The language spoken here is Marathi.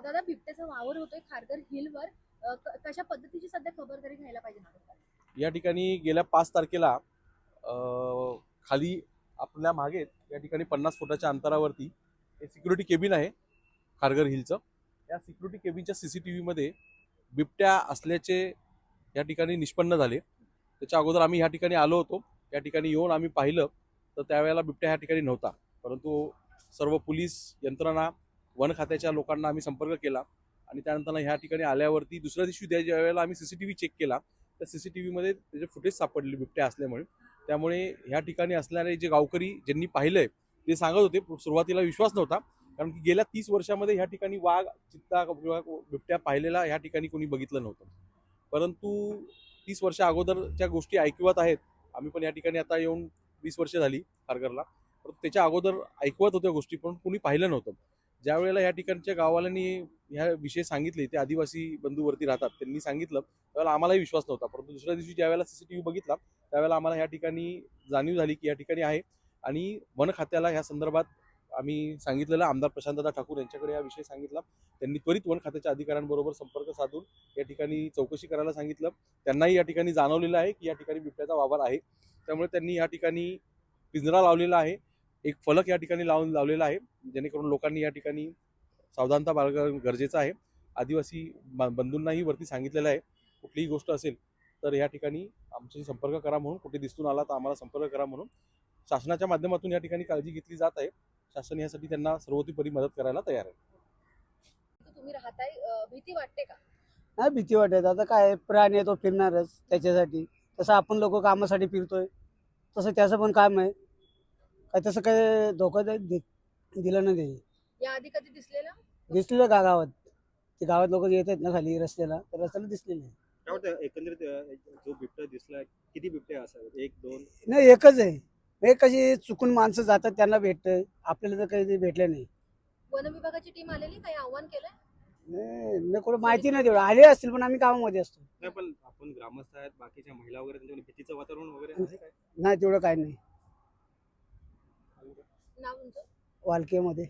दादा बिबट्याचा वावर होतोय खारघर हिलवर, कशा पद्धतीची सध्या खबरदारी घ्यायला पाहिजे नागरिकांनी? या ठिकाणी गेल्या 5 तारखेला खाली आपल्या मागे या ठिकाणी 50 फुटाच्या अंतरावरती एक सिक्युरिटी केबिन आहे खारघर हिलचं. या सिक्युरिटी केबिनच्या CCTV मध्ये बिबट्या असल्याचे या ठिकाणी निष्पन्न झाले. त्याच्या अगोदर आम्ही या ठिकाणी आलो होतो. या ठिकाणी येऊन आम्ही पाहिलं तर त्यावेळेला बिबट्या या ठिकाणी नव्हता. परंतु सर्व पोलीस यंत्रणा, वन खात्याच्या लोकांना आम्ही संपर्क केला आणि त्यानंतर ह्या ठिकाणी आल्यावरती दुसऱ्या दिवशी ज्या वेळेला आम्ही CCTV चेक केला त्या CCTV मध्ये त्याचे फुटेज सापडले बिबट्या असल्यामुळे. त्यामुळे ह्या ठिकाणी असणारे जे गावकरी ज्यांनी पाहिलंय ते सांगत होते, सुरुवातीला विश्वास नव्हता, कारण की गेल्या 30 वर्षामध्ये ह्या ठिकाणी वाघ, चित्ता किंवा बिबट्या पाहिलेला ह्या ठिकाणी कोणी बघितलं नव्हतं. परंतु 30 वर्ष अगोदरच्या गोष्टी ऐकवत आहेत. आम्ही पण या ठिकाणी आता येऊन 20 वर्ष झाली खारघरला. परंतु त्याच्या अगोदर ऐकवत होत्या गोष्टी, पण कोणी पाहिलं नव्हतं. ज्या वेळेला या ठिकाणच्या गाववाल्यांनी ह्या विषय सांगितले, ते आदिवासी बंधूवरती राहतात, त्यांनी सांगितलं त्यावेळेला आम्हालाही विश्वास नव्हता. परंतु दुसऱ्या दिवशी ज्यावेळेला CCTV बघितला त्यावेळेला आम्हाला ह्या ठिकाणी जाणीव झाली की या ठिकाणी आहे. आणि वन खात्याला ह्या संदर्भात आम्ही सांगितलेलं, आमदार प्रशांतदा ठाकूर यांच्याकडे हा विषय सांगितला. त्यांनी त्वरित वन खात्याच्या अधिकाऱ्यांबरोबर संपर्क साधून या ठिकाणी चौकशी करायला सांगितलं. त्यांनाही या ठिकाणी जाणवलेलं आहे की या ठिकाणी बिबट्याचा वावर आहे. त्यामुळे त्यांनी या ठिकाणी पिंजरा लावलेला आहे, एक फलक या ठिकाणी लावलेला आहे, जेणेकरून लोकांनी या ठिकाणी सावधानता बाळगणं गरजेचं आहे. आदिवासी बंधूंनाही वरती सांगितलेलं आहे, कुठलीही गोष्ट असेल तर या ठिकाणी आमच्याशी संपर्क करा म्हणून, कुठे दिसून आला तर आम्हाला संपर्क करा म्हणून शासनाच्या माध्यमातून या ठिकाणी काळजी घेतली जात आहे. शासन यासाठी त्यांना सर्वतोपरी मदत करायला तयार आहे. तुम्ही राहताय, भीती वाटते का? नाही भीती वाटत. आता काय प्राणी आहे तो फिरणारच त्याच्यासाठी. तसं आपण लोक कामासाठी फिरतोय, तसं त्याचं पण काम आहे. काय तसं काय धोका दिला नाही त्याने. या आधी कधी दिसलेला? दिसलेलं का गावात? ते गावात लोक येत आहेत ना खाली रस्त्याला, तर रस्त्याला दिसलेलं आहे. काय वाटतं एकंदरीत जो बिबट्या दिसला, किती बिबट्या असावेत? 1 2? नाही एकच आहे. एक कशी चुकून माणसं जातात त्यांना भेटतंय, आपल्याला तर काही भेटलं नाही. वन विभागाची टीम आलेली, काही आव्हान केलंय? नाही कोण माहिती नाही तेवढं. आले असतील पण आम्ही कामामध्ये असतो. नाही, पण आपण ग्रामस्थ आहेत, बाकीच्या महिला वगैरे, त्यांच्याकडे भीतीचं वातावरण वगैरे आहे काय? नाही तेवढं काय नाही. नाव तुमचं? वालकेमध्ये